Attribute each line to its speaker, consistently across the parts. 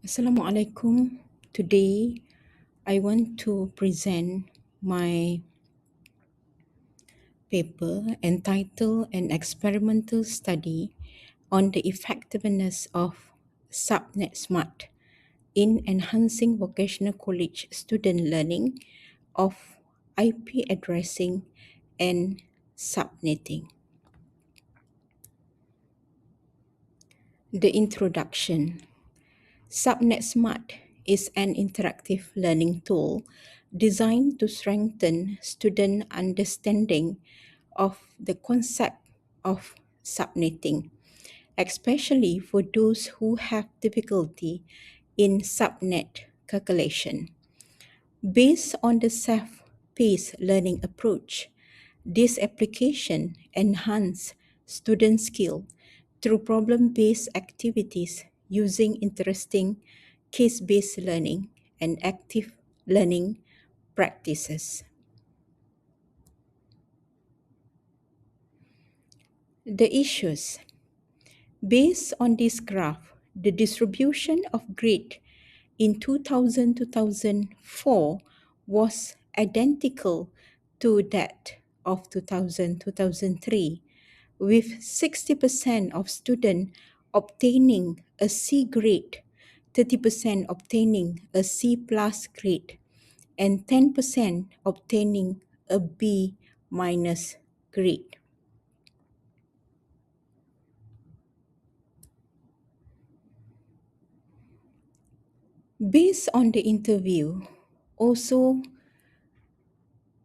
Speaker 1: Assalamualaikum. Today, I want to present my paper entitled An Experimental Study on the Effectiveness of SubNetSmart in Enhancing Vocational College Student Learning of IP Addressing and Subnetting. The introduction. SubNetSmart is an interactive learning tool designed to strengthen student understanding of the concept of subnetting, especially for those who have difficulty in subnet calculation. Based on the self-paced learning approach, this application enhances student skill through problem-based activities using interesting case-based learning and active learning practices. The issues. Based on this graph, the distribution of grade in 2000-2004 was identical to that of 2000-2003, with 60% of students obtaining a C grade, 30% obtaining a C plus grade, and 10% obtaining a B minus grade. Based on the interview, also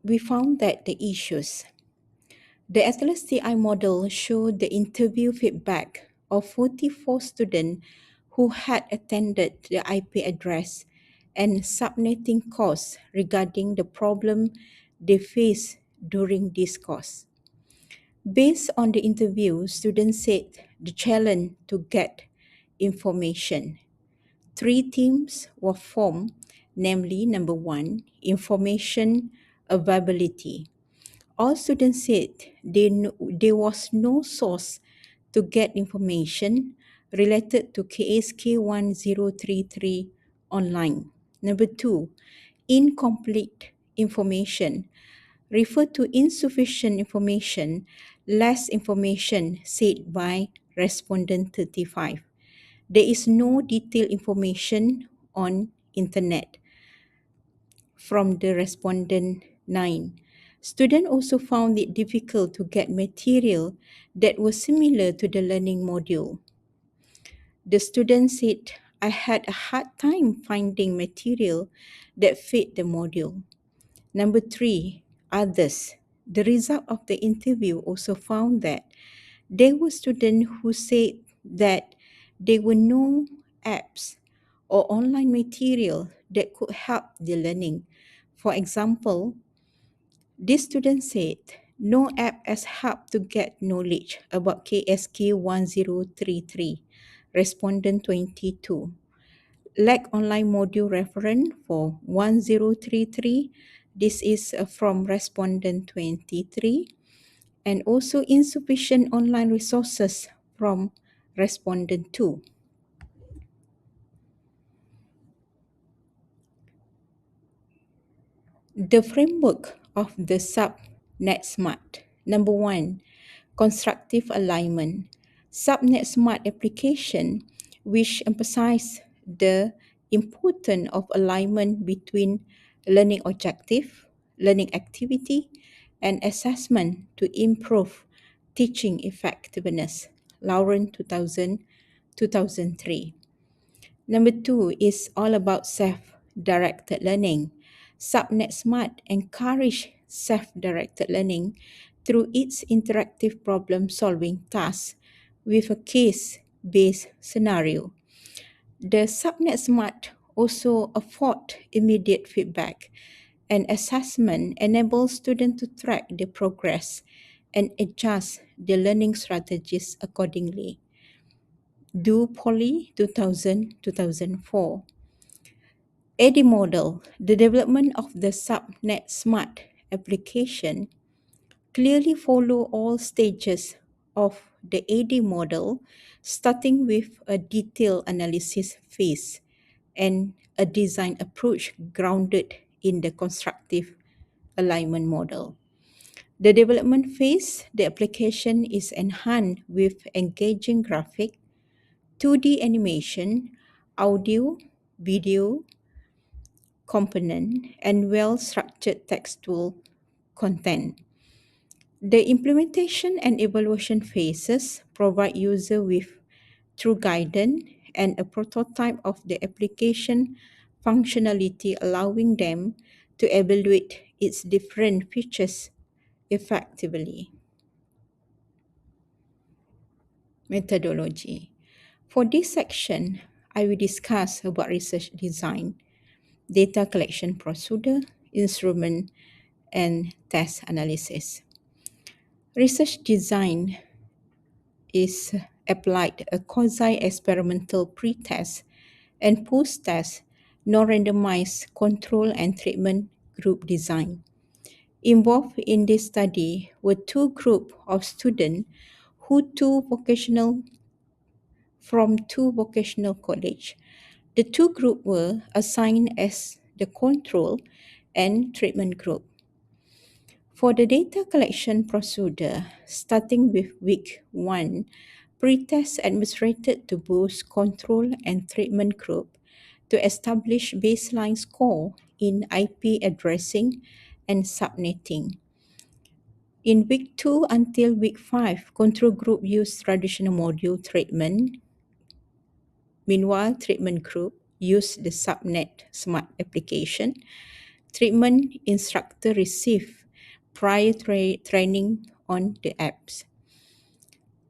Speaker 1: we found that the issues. The SLSTI model showed the interview feedback of 44 students who had attended the IP address and subnetting course regarding the problem they faced during this course. Based on the interview, students said the challenge to get information. 3 teams were formed, namely number 1, information availability. All students said there was no source to get information related to KSK 1033 online. Number 2, incomplete information. Refer to insufficient information, less information said by respondent 35. There is no detailed information on internet from the respondent 9. Students also found it difficult to get material that was similar to the learning module. The student said, I had a hard time finding material that fit the module. Number 3, others. The result of the interview also found that there were students who said that there were no apps or online material that could help the learning. For example, this student said, no app has helped to get knowledge about KSK 1033, respondent 22. Lack online module reference for 1033, this is from respondent 23, and also insufficient online resources from respondent 2. The framework of the SubNetSmart. Number 1, constructive alignment. SubNetSmart application, which emphasize the importance of alignment between learning objective, learning activity, and assessment to improve teaching effectiveness. Lauren 2003. Number 2 is all about self-directed learning. SubNetSmart encourage self-directed learning through its interactive problem-solving task with a case-based scenario. The SubNetSmart also afford immediate feedback, and assessment enables students to track their progress and adjust their learning strategies accordingly. Do Poly 2004. AD model, the development of the SubNetSmart application clearly follow all stages of the AD model, starting with a detailed analysis phase, and a design approach grounded in the constructive alignment model. The development phase, the application is enhanced with engaging graphic, 2D animation, audio, video component, and well-structured textual content. The implementation and evaluation phases provide user with true guidance and a prototype of the application functionality, allowing them to evaluate its different features effectively. Methodology. For this section, I will discuss about research design, data collection procedure, instrument, and test analysis. Research design is applied a quasi-experimental pre-test and post-test non-randomized control and treatment group design. Involved in this study were two groups of students from two vocational college. The two groups were assigned as the control and treatment group. For the data collection procedure, starting with week 1, pre-test administered to both control and treatment group to establish baseline score in IP addressing and subnetting. In week 2 until week 5, control group used traditional module treatment. Meanwhile, treatment group used the SubNetSmart application. Treatment instructor received prior training on the apps.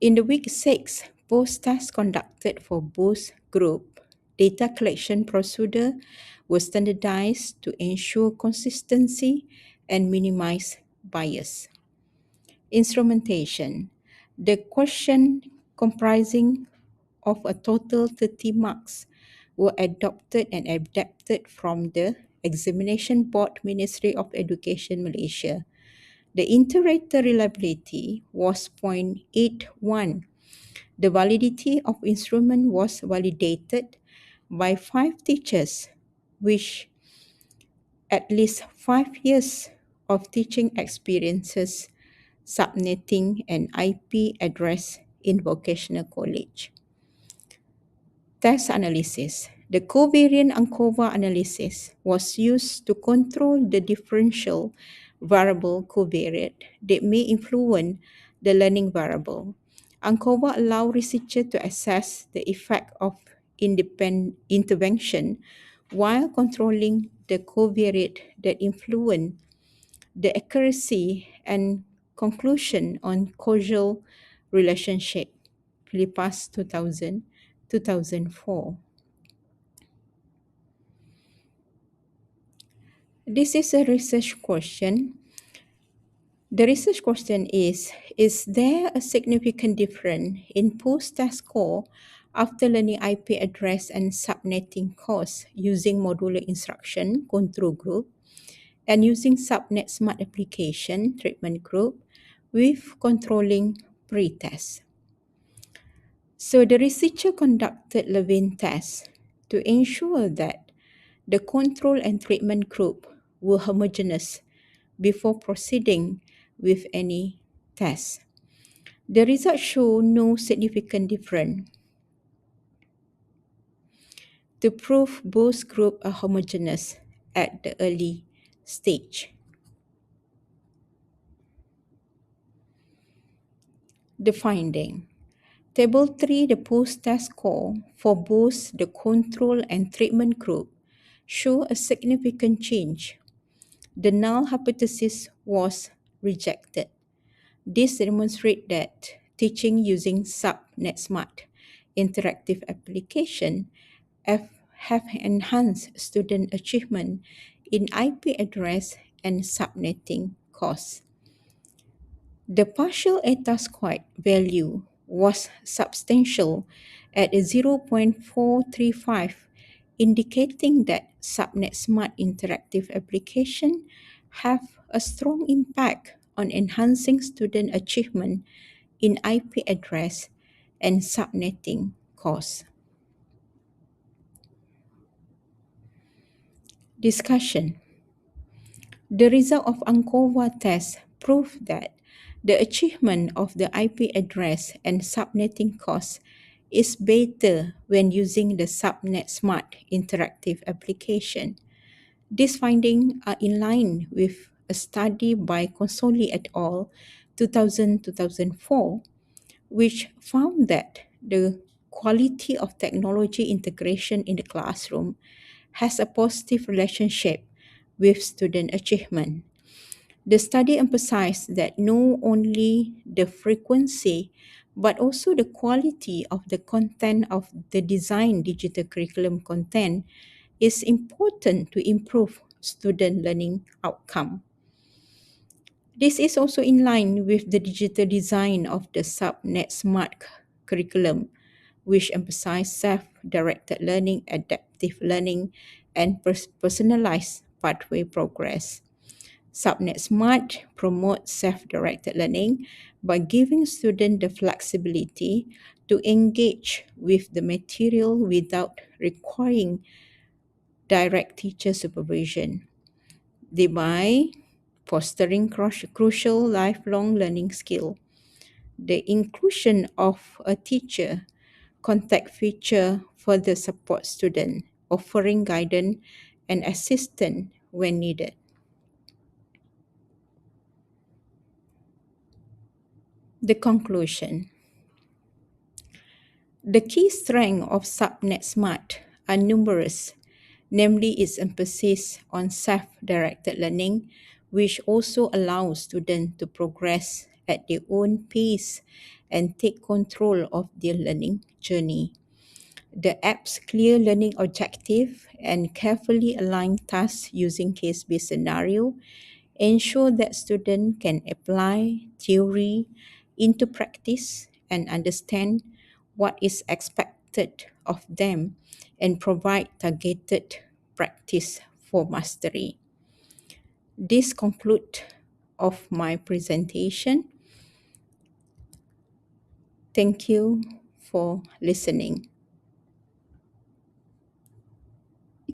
Speaker 1: In the week 6, post-tests conducted for both group. Data collection procedure was standardized to ensure consistency and minimize bias. Instrumentation. The question comprising of a total 30 marks were adopted and adapted from the Examination Board Ministry of Education Malaysia. The inter-rater reliability was 0.81. The validity of instrument was validated by 5 teachers, which at least 5 years of teaching experiences, subnetting and IP address in vocational college. Test analysis. The covariant ANCOVA analysis was used to control the differential variable covariate that may influence the learning variable. ANCOVA allows researchers to assess the effect of independent intervention while controlling the covariate that influence the accuracy and conclusion on causal relationship. Philippas 2004. This is a research question. The research question is there a significant difference in post-test score after learning IP address and subnetting course using modular instruction control group and using SubNetSmart application treatment group with controlling pre-test? So the researcher conducted Levine tests to ensure that the control and treatment group were homogeneous before proceeding with any test. The results show no significant difference. To prove both groups are homogeneous at the early stage. The finding. Table 3, the post-test score for both the control and treatment group show a significant change. The null hypothesis was rejected. This demonstrates that teaching using SubNetSmart interactive application have enhanced student achievement in IP address and subnetting course. The partial eta squared value was substantial at 0.435, indicating that SubNetSmart interactive application have a strong impact on enhancing student achievement in IP address and subnetting course. Discussion. The result of Ankova test proved that the achievement of the IP address and subnetting course is better when using the SubNetSmart interactive application. These findings are in line with a study by Consoli et al. 2000-2004, which found that the quality of technology integration in the classroom has a positive relationship with student achievement. The study emphasized that not only the frequency but also the quality of the content of the design digital curriculum content is important to improve student learning outcome. This is also in line with the digital design of the SubNetSmart curriculum, which emphasize self-directed learning, adaptive learning, and personalized pathway progress. SubNetSmart promotes self-directed learning by giving students the flexibility to engage with the material without requiring direct teacher supervision, thereby fostering crucial lifelong learning skill. The inclusion of a teacher contact feature further support student, offering guidance and assistance when needed. The conclusion. The key strengths of SubNetSmart are numerous, namely its emphasis on self-directed learning, which also allows students to progress at their own pace and take control of their learning journey. The app's clear learning objective and carefully aligned tasks using case-based scenario ensure that students can apply theory into practice and understand what is expected of them and provide targeted practice for mastery. This concludes of my presentation. Thank you for listening.